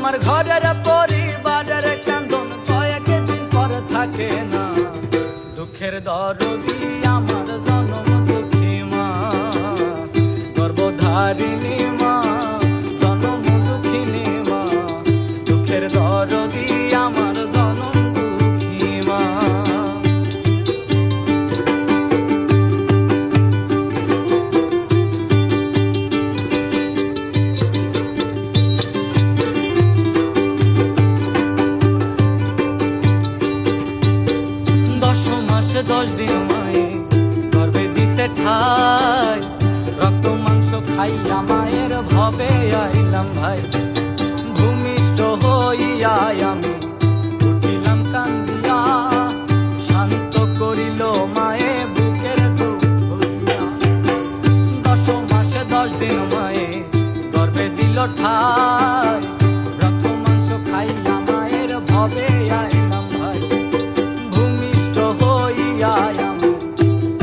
আমার ঘরের পরিবারের কান্দন কয়েকদিন পর থাকে না। দুঃখের দরদি আমার জনম দুঃখী মা, গর্ভধারিণী মা, জনম দুঃখিনী মা। দুঃখের দরদি আমার জনম দুঃখী মা। মাসে 10 দিন মায়ে গর্ভে দিতে ঠাই, রক্ত মাংস খাইয়া মায়ের ভবে আইলাম ভাই। ভূমিষ্ঠ হইয়া আমি উঠিলাম কান্দিয়া, শান্ত করিল মায়ে বুকের দুঃখ দিয়া। 10 মাসে 10 দিন মায়ে গর্ভে দিল ঠাই, রক্ত মাংস খাইয়া মায়ের ভবে আইলাম ভাই।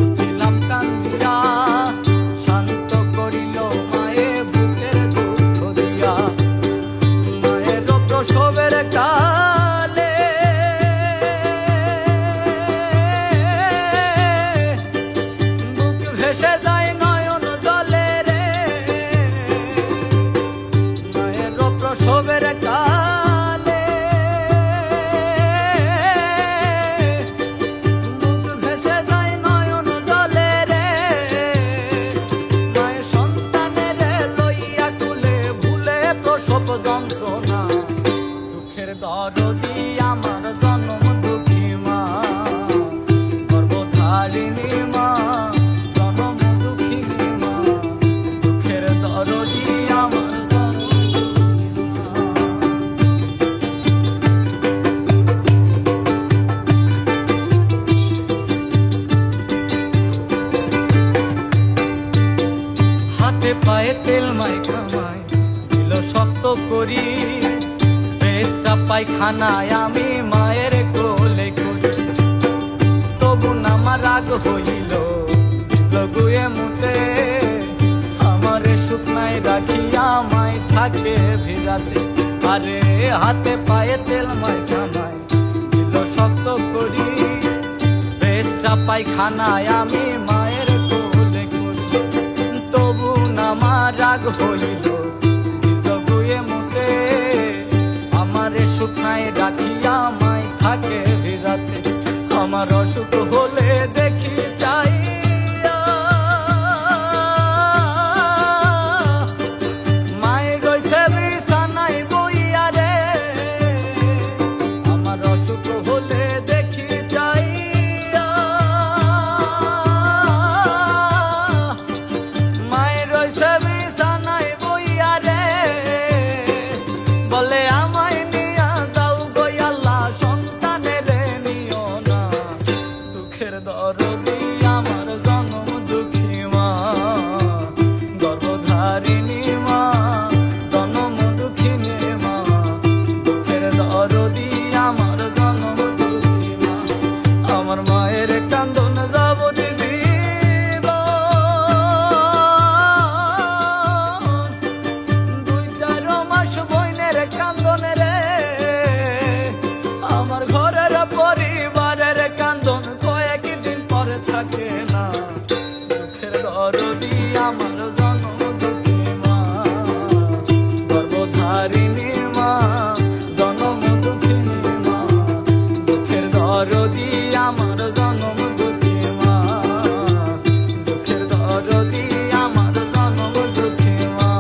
উঠিলাম কান্দিয়া, শান্ত করিল মায়ে বুকের দুঃখ দিয়া। মায়ের প্রসবের কালে বুক ভেসে যায় নয়ন জলে রে। মায়ের প্রসবের কালে যন্ত্রণা। দুঃখের দরদি আমার জনম দুঃখী মা, গর্ভধারিণী মা, জনম দুঃখিনী মা। দুঃখের দরদি আমার জনম হাতে পায়ে তেল মাইখা মাই শক্ত করি, পেশা পায়খানায় আমি মায়ের কোলে করি। তবু আমার রাগ হইল লগুয়ে মুতে, আমারে শুকনায় রাখিয়া মাই থাকে ভিড়াতে। আরে হাতে পায়ে তেল মাইখা মাই দিল শক্ত করি, পেশা পায়খানায় আমি মায়ের কোলে করি। তবু আমার রাগ হইল আমারে শুকনায় রাখিয়া মাই থাকে ভিড়াতে। আমার অসুখ হলে দেখি চাই মায়ের রয়েছে বিছানায় বইয়া রে। আমার অসুখ হলে দেখি চাই মায়ের রয়েছে বিছানায় বইয়া রে। বলে আমায় নিয়া যাও গো আল্লাহ, সন্তানের নিও না। দুঃখের দরদি আমার জনম দুঃখী মা, গর্ভধারিণী মা, জনম দুঃখিনী মা। দুঃখের দরদি আমার জনম দুঃখী মা। আমার মায়ের কান্দন যাব দিদি, কান্দন রে। আমার ঘরের পরিবারের কান্দন কয়েকদিন পরে থাকে না। দুঃখের দরদি আমার জনম দুঃখী মা, গর্ভধারিণী মা, জনম দুঃখিনী মা। দুঃখের দরদি আমার জনম দুঃখী মা, দুঃখের দরদি আমার জনম দুঃখী মা।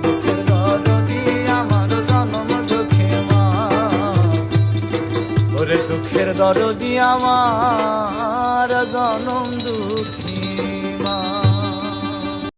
দুঃখের দরদি আমার জনম দুঃখী মা, ওরে দুঃখের দরদি আমার জনম দুঃখী।